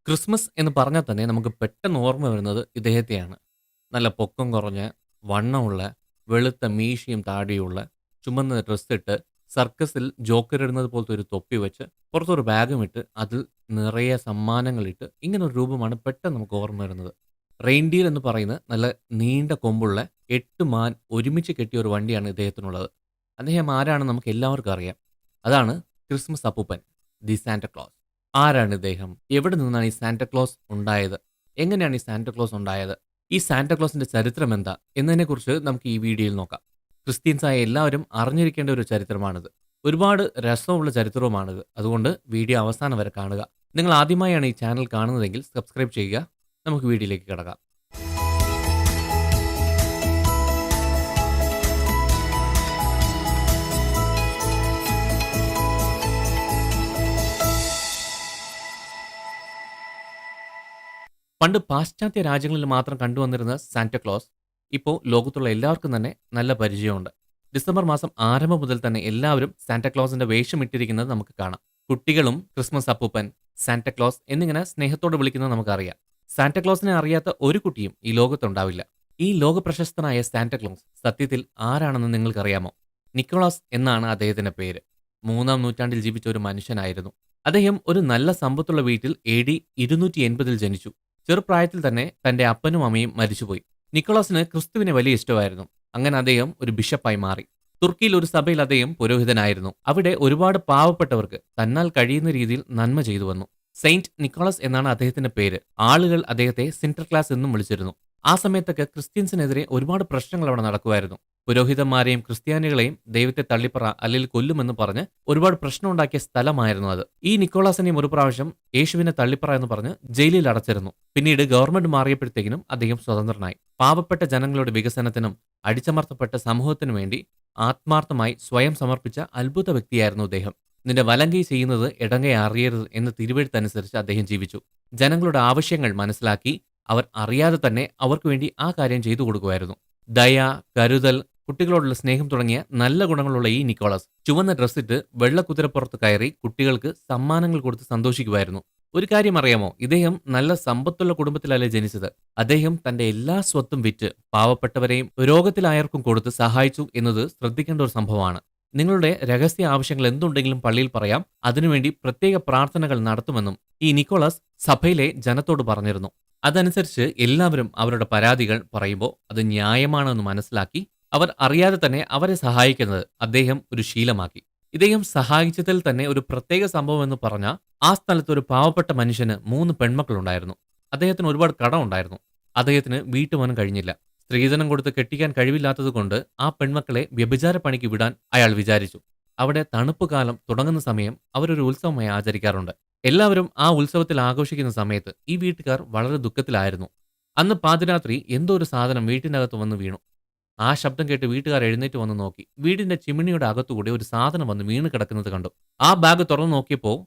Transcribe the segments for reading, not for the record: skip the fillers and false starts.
Christmas എന്ന് പറഞ്ഞാൽ തന്നെ നമുക്ക് പെട്ടെന്ന് ഓർമ്മ വരുന്നത് ഇദ്ദേഹത്തെയാണ്. നല്ല പൊക്കം കുറഞ്ഞ, വണ്ണമുള്ള, വെളുത്ത മീശയും താടിയുള്ള, ചുമന്ന ഡ്രസ്സിട്ട്, സർക്കസിൽ ജോക്കർ ഇടുന്നത് പോലത്തെ ഒരു തൊപ്പി വെച്ച്, പുറത്തൊരു ബാഗും ഇട്ട്, അതിൽ നിറയെ സമ്മാനങ്ങളിട്ട്, ഇങ്ങനൊരു രൂപമാണ് പെട്ടെന്ന് നമുക്ക് ഓർമ്മ വരുന്നത്. റെയിൻഡിയർ എന്ന് പറയുന്ന നല്ല നീണ്ട കൊമ്പുള്ള 8 മാൻ ഒരുമിച്ച് കെട്ടിയ ഒരു വണ്ടിയാണ് ഇദ്ദേഹത്തിനുള്ളത്. അദ്ദേഹം ആരാണെന്ന് നമുക്ക് എല്ലാവർക്കും അറിയാം. അതാണ് ക്രിസ്മസ് അപ്പൂപ്പൻ, ദി സാന്റക്ലോസ്. ആരാണ് ഇദ്ദേഹം? എവിടെ നിന്നാണ് ഈ സാന്റക്ലോസ് ഉണ്ടായത്? എങ്ങനെയാണ് ഈ സാന്റക്ലോസ് ഉണ്ടായത്? ഈ സാന്റക്ലോസിന്റെ ചരിത്രം എന്താ? എന്നതിനെക്കുറിച്ച് നമുക്ക് ഈ വീഡിയോയിൽ നോക്കാം. ക്രിസ്ത്യൻസായ എല്ലാവരും അറിഞ്ഞിരിക്കേണ്ട ഒരു ചരിത്രമാണിത്. ഒരുപാട് രസമുള്ള ചരിത്രവുമാണിത്. അതുകൊണ്ട് വീഡിയോ അവസാനം വരെ കാണുക. നിങ്ങൾ ആദ്യമായാണ് ഈ ചാനൽ കാണുന്നതെങ്കിൽ സബ്സ്ക്രൈബ് ചെയ്യുക. നമുക്ക് വീഡിയോയിലേക്ക് കിടക്കാം. പണ്ട് പാശ്ചാത്യ രാജ്യങ്ങളിൽ മാത്രം കണ്ടുവന്നിരുന്ന സാന്റക്ലോസ് ഇപ്പോൾ ലോകത്തുള്ള എല്ലാവർക്കും തന്നെ നല്ല പരിചയമുണ്ട്. ഡിസംബർ മാസം ആരംഭം മുതൽ തന്നെ എല്ലാവരും സാന്റക്ലോസിന്റെ വേഷമിട്ടിരിക്കുന്നത് നമുക്ക് കാണാം. കുട്ടികളും ക്രിസ്മസ് അപ്പൂപ്പൻ, സാന്റക്ലോസ് എന്നിങ്ങനെ സ്നേഹത്തോടെ വിളിക്കുന്നത് നമുക്കറിയാം. സാന്റക്ലോസിനെ അറിയാത്ത ഒരു കുട്ടിയും ഈ ലോകത്തുണ്ടാവില്ല. ഈ ലോകപ്രശസ്തനായ സാന്റക്ലോസ് സത്യത്തിൽ ആരാണെന്ന് നിങ്ങൾക്കറിയാമോ? നിക്കോളാസ് എന്നാണ് അദ്ദേഹത്തിന്റെ പേര്. 3-ാം നൂറ്റാണ്ടിൽ ജീവിച്ച ഒരു മനുഷ്യനായിരുന്നു. അദ്ദേഹം ഒരു നല്ല സമ്പത്തുള്ള വീട്ടിൽ AD 280 ജനിച്ചു. ചെറുപ്രായത്തിൽ തന്നെ തന്റെ അപ്പനും അമ്മയും മരിച്ചുപോയി. നിക്കോളാസിന് ക്രിസ്തുവിനെ വലിയ ഇഷ്ടമായിരുന്നു. അങ്ങനെ അദ്ദേഹം ഒരു ബിഷപ്പായി മാറി. തുർക്കിയിൽ ഒരു സഭയിൽ അദ്ദേഹം പുരോഹിതനായിരുന്നു. അവിടെ ഒരുപാട് പാവപ്പെട്ടവർക്ക് തന്നാൽ കഴിയുന്ന രീതിയിൽ നന്മ ചെയ്തു വന്നു. സെയിന്റ് നിക്കോളാസ് എന്നാണ് അദ്ദേഹത്തിന്റെ പേര്. ആളുകൾ അദ്ദേഹത്തെ സിന്റർക്ലാസ് എന്നും വിളിച്ചിരുന്നു. ആ സമയത്തൊക്കെ ക്രിസ്ത്യൻസിനെതിരെ ഒരുപാട് പ്രശ്നങ്ങൾ അവിടെ നടക്കുമായിരുന്നു. പുരോഹിതന്മാരെയും ക്രിസ്ത്യാനികളെയും ദൈവത്തെ തള്ളിപ്പറ അല്ലെങ്കിൽ കൊല്ലുമെന്ന് പറഞ്ഞ് ഒരുപാട് പ്രശ്നമുണ്ടാക്കിയ സ്ഥലമായിരുന്നു അത്. ഈ നിക്കോളാസിനെയും ഒരു പ്രാവശ്യം യേശുവിനെ തള്ളിപ്പറ എന്ന് പറഞ്ഞ് ജയിലിൽ അടച്ചിരുന്നു. പിന്നീട് ഗവൺമെന്റ് മാറിയപ്പോഴത്തേക്കിനും അദ്ദേഹം സ്വതന്ത്രനായി. പാവപ്പെട്ട ജനങ്ങളുടെ വികസനത്തിനും അടിച്ചമർത്തപ്പെട്ട സമൂഹത്തിനു വേണ്ടി ആത്മാർത്ഥമായി സ്വയം സമർപ്പിച്ച അത്ഭുത വ്യക്തിയായിരുന്നു അദ്ദേഹം. നിന്റെ വലങ്കൈ ചെയ്യുന്നത് ഇടങ്കൈ അറിയരുത് എന്ന തിരുവെഴുത്തനുസരിച്ച് അദ്ദേഹം ജീവിച്ചു. ജനങ്ങളുടെ ആവശ്യങ്ങൾ മനസ്സിലാക്കി അവർ അറിയാതെ തന്നെ അവർക്ക് വേണ്ടി ആ കാര്യം ചെയ്തു കൊടുക്കുമായിരുന്നു. ദയ, കരുതൽ, കുട്ടികളോടുള്ള സ്നേഹം തുടങ്ങിയ നല്ല ഗുണങ്ങളുള്ള ഈ നിക്കോളാസ് ചുവന്ന ഡ്രസ്സിട്ട് വെള്ളക്കുതിരപ്പുറത്ത് കയറി കുട്ടികൾക്ക് സമ്മാനങ്ങൾ കൊടുത്ത് സന്തോഷിക്കുമായിരുന്നു. ഒരു കാര്യം അറിയാമോ? ഇദ്ദേഹം നല്ല സമ്പത്തുള്ള കുടുംബത്തിലല്ല ജനിച്ചത്. അദ്ദേഹം തന്റെ എല്ലാ സ്വത്തും വിറ്റ് പാവപ്പെട്ടവരെയും രോഗത്തിലായർക്കും കൊടുത്ത് സഹായിച്ചു എന്നത് ശ്രദ്ധിക്കേണ്ട ഒരു സംഭവമാണ്. നിങ്ങളുടെ രഹസ്യ ആവശ്യങ്ങൾ എന്തുണ്ടെങ്കിലും പള്ളിയിൽ പറയാം, അതിനുവേണ്ടി പ്രത്യേക പ്രാർത്ഥനകൾ നടത്തുമെന്നും ഈ നിക്കോളാസ് സഭയിലെ ജനത്തോട് പറഞ്ഞിരുന്നു. അതനുസരിച്ച് എല്ലാവരും അവരുടെ പരാതികൾ പറയുമ്പോൾ അത് ന്യായമാണെന്ന് മനസ്സിലാക്കി അവർ അറിയാതെ തന്നെ അവരെ സഹായിക്കുന്നത് അദ്ദേഹം ഒരു ശീലമാക്കി. ഇദ്ദേഹം സഹായിച്ചതിൽ തന്നെ ഒരു പ്രത്യേക സംഭവം എന്ന് പറഞ്ഞാൽ, ആ സ്ഥലത്ത് ഒരു പാവപ്പെട്ട മനുഷ്യന് 3 പെൺമക്കളുണ്ടായിരുന്നു. അദ്ദേഹത്തിന് ഒരുപാട് കടം ഉണ്ടായിരുന്നു. അദ്ദേഹത്തിന് വീട്ടുവാനും കഴിഞ്ഞില്ല. സ്ത്രീധനം കൊടുത്ത് കെട്ടിക്കാൻ കഴിവില്ലാത്തതുകൊണ്ട് ആ പെൺമക്കളെ വ്യഭിചാര പണിക്ക് വിടാൻ അയാൾ വിചാരിച്ചു. അവിടെ തണുപ്പ് കാലം തുടങ്ങുന്ന സമയം അവരൊരു ഉത്സവമായി ആചരിക്കാറുണ്ട്. എല്ലാവരും ആ ഉത്സവത്തിൽ ആഘോഷിക്കുന്ന സമയത്ത് ഈ വീട്ടുകാർ വളരെ ദുഃഖത്തിലായിരുന്നു. അന്ന് പാതിരാത്രി എന്തോ ഒരു സാധനം വീട്ടിനകത്ത് വന്ന് വീണു. ആ ശബ്ദം കേട്ട് വീട്ടുകാർ എഴുന്നേറ്റ് വന്ന് നോക്കി. വീടിന്റെ ചിമ്മിണിയുടെ അകത്തുകൂടി ഒരു സാധനം വന്ന് വീണ് കിടക്കുന്നത് കണ്ടു. ആ ബാഗ് തുറന്നു നോക്കിയപ്പോൾ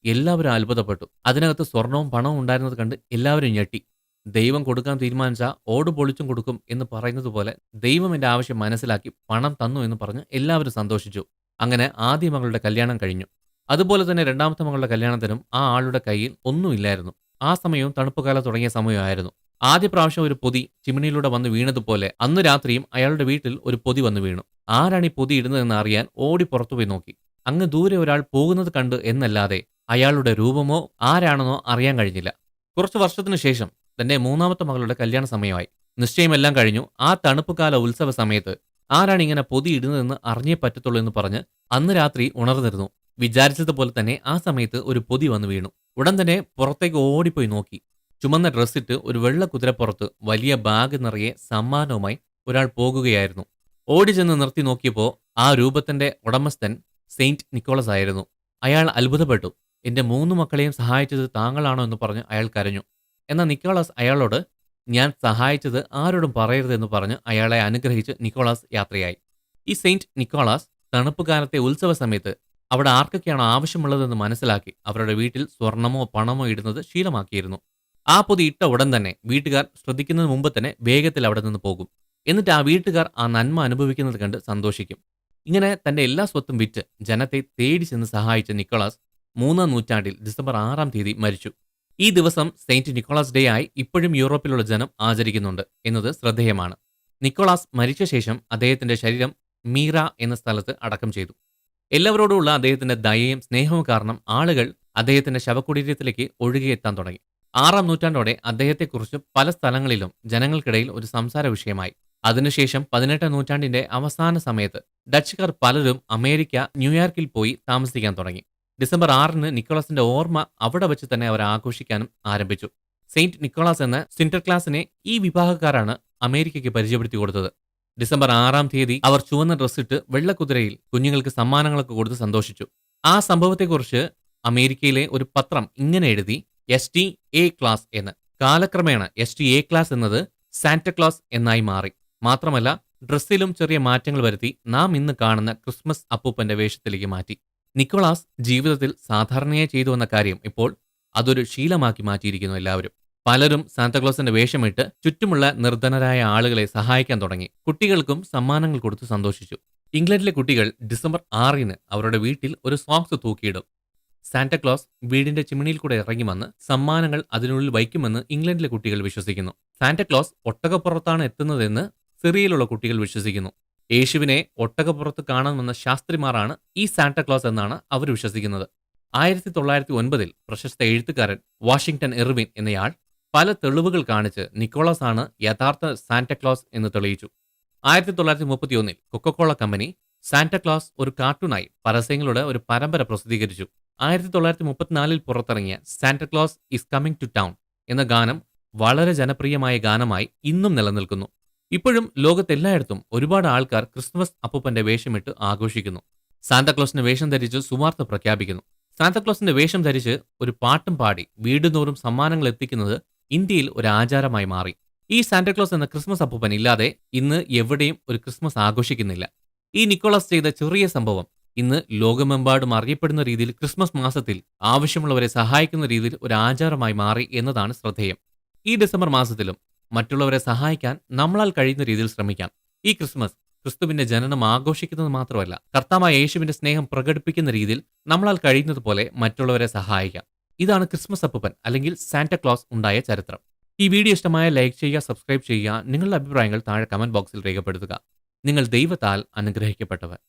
എല്ലാവരും അത്ഭുതപ്പെട്ടു. അതിനകത്ത് സ്വർണവും പണവും ഉണ്ടായിരുന്നത് കണ്ട് എല്ലാവരും ഞെട്ടി. ദൈവം കൊടുക്കാൻ തീരുമാനിച്ച ഓട് പൊളിച്ചും കൊടുക്കും എന്ന് പറയുന്നത് പോലെ ദൈവം എന്റെ ആവശ്യം മനസ്സിലാക്കി പണം തന്നു എന്ന് പറഞ്ഞ് എല്ലാവരും സന്തോഷിച്ചു. അങ്ങനെ ആദ്യ മകളുടെ കല്യാണം കഴിഞ്ഞു. അതുപോലെ തന്നെ രണ്ടാമത്തെ മകളുടെ കല്യാണത്തിനും ആ ആളുടെ കയ്യിൽ ഒന്നുമില്ലായിരുന്നു. ആ സമയവും തണുപ്പുകാലം തുടങ്ങിയ സമയമായിരുന്നു. ആദ്യ പ്രാവശ്യം ഒരു പൊതി ചിമ്മിണിയിലൂടെ വന്ന് വീണതുപോലെ അന്ന് രാത്രിയും അയാളുടെ വീട്ടിൽ ഒരു പൊതി വന്ന് വീണു. ആരാണ് ഈ പൊതി ഇടുന്നതെന്ന് അറിയാൻ ഓടി പുറത്തുപോയി നോക്കി. അങ്ങ് ദൂരെ ഒരാൾ പോകുന്നത് കണ്ട് എന്നല്ലാതെ അയാളുടെ രൂപമോ ആരാണെന്നോ അറിയാൻ കഴിഞ്ഞില്ല. കുറച്ചു വർഷത്തിനു ശേഷം തന്റെ മൂന്നാമത്തെ മകളുടെ കല്യാണ സമയമായി. നിശ്ചയമെല്ലാം കഴിഞ്ഞു. ആ തണുപ്പുകാല ഉത്സവ സമയത്ത് ആരാണ് ഇങ്ങനെ പൊതി ഇടുന്നതെന്ന് അറിഞ്ഞേ പറ്റത്തുള്ളൂ എന്ന് പറഞ്ഞ് അന്ന് രാത്രി ഉണർന്നിരുന്നു. വിചാരിച്ചതുപോലെ തന്നെ ആ സമയത്ത് ഒരു പൊതി വന്ന് വീണു. ഉടൻ തന്നെ പുറത്തേക്ക് ഓടിപ്പോയി നോക്കി. ചുമന്ന ഡ്രസ്സിട്ട് ഒരു വെള്ള കുതിരപ്പുറത്ത് വലിയ ബാഗ് നിറയെ സമ്മാനവുമായി ഒരാൾ പോകുകയായിരുന്നു. ഓടിച്ചെന്ന് നിർത്തി നോക്കിയപ്പോൾ ആ രൂപത്തിന്റെ ഉടമസ്ഥൻ സെയിന്റ് നിക്കോളസ് ആയിരുന്നു. അയാൾ അത്ഭുതപ്പെട്ടു. എന്റെ 3 മക്കളെയും സഹായിച്ചത് താങ്കളാണോ എന്ന് പറഞ്ഞ് അയാൾ കരഞ്ഞു. എന്നാൽ നിക്കോളാസ് അയാളോട്, ഞാൻ സഹായിച്ചത് ആരോടും പറയരുതെന്ന് പറഞ്ഞ് അയാളെ അനുഗ്രഹിച്ച് നിക്കോളാസ് യാത്രയായി. ഈ സെയിന്റ് നിക്കോളാസ് തണുപ്പ് കാലത്തെ ഉത്സവ സമയത്ത് അവിടെ ആർക്കൊക്കെയാണോ ആവശ്യമുള്ളതെന്ന് മനസ്സിലാക്കി അവരുടെ വീട്ടിൽ സ്വർണമോ പണമോ ഇടുന്നത് ശീലമാക്കിയിരുന്നു. ആ പൊതി ഇട്ട ഉടൻ തന്നെ വീട്ടുകാർ ശ്രദ്ധിക്കുന്നതിന് മുമ്പ് തന്നെ വേഗത്തിൽ അവിടെ നിന്ന് പോകും. എന്നിട്ട് ആ വീട്ടുകാർ ആ നന്മ അനുഭവിക്കുന്നത് കണ്ട് സന്തോഷിക്കും. ഇങ്ങനെ തന്റെ എല്ലാ സ്വത്തും വിറ്റ് ജനത്തെ തേടി ചെന്ന് സഹായിച്ച നിക്കോളാസ് 3-ാം നൂറ്റാണ്ടിൽ ഡിസംബർ 6-ാം തീയതി മരിച്ചു. ഈ ദിവസം സെയിന്റ് നിക്കോളാസ് ഡേ ആയി ഇപ്പോഴും യൂറോപ്പിലുള്ള ജനം ആചരിക്കുന്നുണ്ട് എന്നത് ശ്രദ്ധേയമാണ്. നിക്കോളാസ് മരിച്ച ശേഷം അദ്ദേഹത്തിന്റെ ശരീരം മീറ എന്ന സ്ഥലത്ത് അടക്കം ചെയ്തു. എല്ലാവരോടുമുള്ള അദ്ദേഹത്തിന്റെ ദയയും സ്നേഹവും കാരണം ആളുകൾ അദ്ദേഹത്തിന്റെ ശവകുടീരത്തിലേക്ക് ഒഴുകിയെത്താൻ തുടങ്ങി. 6-ാം നൂറ്റാണ്ടോടെ അദ്ദേഹത്തെക്കുറിച്ച് പല സ്ഥലങ്ങളിലും ജനങ്ങൾക്കിടയിൽ ഒരു സംസാര വിഷയമായി. അതിനുശേഷം 18-ാം നൂറ്റാണ്ടിന്റെ അവസാന സമയത്ത് ഡച്ചുകാർ പലരും അമേരിക്ക, ന്യൂയോർക്കിൽ പോയി താമസിക്കാൻ തുടങ്ങി. ഡിസംബർ 6-ന് നിക്കോളാസിന്റെ ഓർമ്മ അവിടെ വെച്ച് തന്നെ അവർ ആഘോഷിക്കാനും ആരംഭിച്ചു. സെയിന്റ് നിക്കോളാസ് എന്ന സിന്റർക്ലാസിനെ ഈ വിഭാഗക്കാരാണ് അമേരിക്കയ്ക്ക് പരിചയപ്പെടുത്തി കൊടുത്തത്. ഡിസംബർ 6-ാം തീയതി അവർ ചുവന്ന ഡ്രസ്സിട്ട് വെള്ളക്കുതിരയിൽ കുഞ്ഞുങ്ങൾക്ക് സമ്മാനങ്ങളൊക്കെ കൊടുത്ത് സന്തോഷിച്ചു. ആ സംഭവത്തെക്കുറിച്ച് അമേരിക്കയിലെ ഒരു പത്രം ഇങ്ങനെ എഴുതി, STA ക്ലാസ് എന്ന്. കാലക്രമേണ STA ക്ലാസ് എന്നത് സാന്റക്ലോസ് എന്നായി മാറി. മാത്രമല്ല ഡ്രസ്സിലും ചെറിയ മാറ്റങ്ങൾ വരുത്തി നാം ഇന്ന് കാണുന്ന ക്രിസ്മസ് അപ്പൂപ്പന്റെ വേഷത്തിലേക്ക് മാറ്റി. നിക്കോളാസ് ജീവിതത്തിൽ സാധാരണയായി ചെയ്തു വന്ന കാര്യം ഇപ്പോൾ അതൊരു ശീലമാക്കി മാറ്റിയിരിക്കുന്നു എല്ലാവരും. പലരും സാന്താക്ലോസിന്റെ വേഷമിട്ട് ചുറ്റുമുള്ള നിർധനരായ ആളുകളെ സഹായിക്കാൻ തുടങ്ങി. കുട്ടികൾക്കും സമ്മാനങ്ങൾ കൊടുത്ത് സന്തോഷിച്ചു. ഇംഗ്ലണ്ടിലെ കുട്ടികൾ ഡിസംബർ 6-ന് അവരുടെ വീട്ടിൽ ഒരു സോക്സ് തൂക്കിയിടും. സാന്റക്ലോസ് വീടിന്റെ ചിമ്മിണിയിൽ കൂടെ ഇറങ്ങി വന്ന് സമ്മാനങ്ങൾ അതിനുള്ളിൽ വയ്ക്കുമെന്ന് ഇംഗ്ലണ്ടിലെ കുട്ടികൾ വിശ്വസിക്കുന്നു. സാന്റക്ലോസ് ഒട്ടകപ്പുറത്താണ് എത്തുന്നതെന്ന് സിറിയയിലുള്ള കുട്ടികൾ വിശ്വസിക്കുന്നു. യേശുവിനെ ഒട്ടകപ്പുറത്ത് കാണാൻ ശാസ്ത്രിമാരാണ് ഈ സാന്റക്ലോസ് എന്നാണ് അവർ വിശ്വസിക്കുന്നത്. 1909 പ്രശസ്ത എഴുത്തുകാരൻ വാഷിംഗ്ടൺ ഇർവിൻ എന്നയാൾ പല തെളിവുകൾ കാണിച്ച് നിക്കോളാസ് ആണ് യഥാർത്ഥ സാന്റക്ലോസ് എന്ന് തെളിയിച്ചു. 1931 കൊക്കക്കോള കമ്പനി സാന്റക്ലോസ് ഒരു കാർട്ടൂണായി പരസ്യങ്ങളുടെ ഒരു പരമ്പര പ്രസിദ്ധീകരിച്ചു. 1934 പുറത്തിറങ്ങിയ Santa Claus is coming to town എന്ന ഗാനം വളരെ ജനപ്രിയമായ ഗാനമായി ഇന്നും നിലനിൽക്കുന്നു. ഇപ്പോഴും ലോകത്തെല്ലായിടത്തും ഒരുപാട് ആൾക്കാർ ക്രിസ്മസ് അപ്പൂപ്പന്റെ വേഷമിട്ട് ആഘോഷിക്കുന്നു. സാന്താക്ലോസിന്റെ വേഷം ധരിച്ച് സുവാർത്ത പ്രഖ്യാപിക്കുന്നു. സാന്താക്ലോസിന്റെ വേഷം ധരിച്ച് ഒരു പാട്ടും പാടി വീടുതോറും സമ്മാനങ്ങൾ എത്തിക്കുന്നത് ഇന്ത്യയിൽ ഒരു ആചാരമായി മാറി. ഈ സാന്റാക്ലോസ് എന്ന ക്രിസ്മസ് അപ്പൂപ്പൻ ഇല്ലാതെ ഇന്ന് എവിടെയും ഒരു ക്രിസ്മസ് ആഘോഷിക്കുന്നില്ല. ഈ നിക്കോളാസ് ചെയ്ത ചെറിയ സംഭവം ഇന്ന് ലോകമെമ്പാടും അറിയപ്പെടുന്ന രീതിയിൽ ക്രിസ്മസ് മാസത്തിൽ ആവശ്യമുള്ളവരെ സഹായിക്കുന്ന രീതിയിൽ ഒരു ആചാരമായി മാറി എന്നതാണ് ശ്രദ്ധേയം. ഈ ഡിസംബർ മാസത്തിലും മറ്റുള്ളവരെ സഹായിക്കാൻ നമ്മളാൽ കഴിയുന്ന രീതിയിൽ ശ്രമിക്കാം. ഈ ക്രിസ്മസ് ക്രിസ്തുവിന്റെ ജനനം ആഘോഷിക്കുന്നത് മാത്രമല്ല, കർത്താവായ യേശുവിന്റെ സ്നേഹം പ്രകടിപ്പിക്കുന്ന രീതിയിൽ നമ്മളാൽ കഴിയുന്നത് പോലെ മറ്റുള്ളവരെ സഹായിക്കാം. ഇതാണ് ക്രിസ്മസ് അപ്പൂപ്പൻ അല്ലെങ്കിൽ സാന്റാക്ലോസ് ഉണ്ടായ ചരിത്രം. ഈ വീഡിയോ ഇഷ്ടമായ ലൈക്ക് ചെയ്യുക, സബ്സ്ക്രൈബ് ചെയ്യുക. നിങ്ങളുടെ അഭിപ്രായങ്ങൾ താഴെ കമന്റ് ബോക്സിൽ രേഖപ്പെടുത്തുക. നിങ്ങൾ ദൈവത്താൽ അനുഗ്രഹിക്കപ്പെട്ടവർ.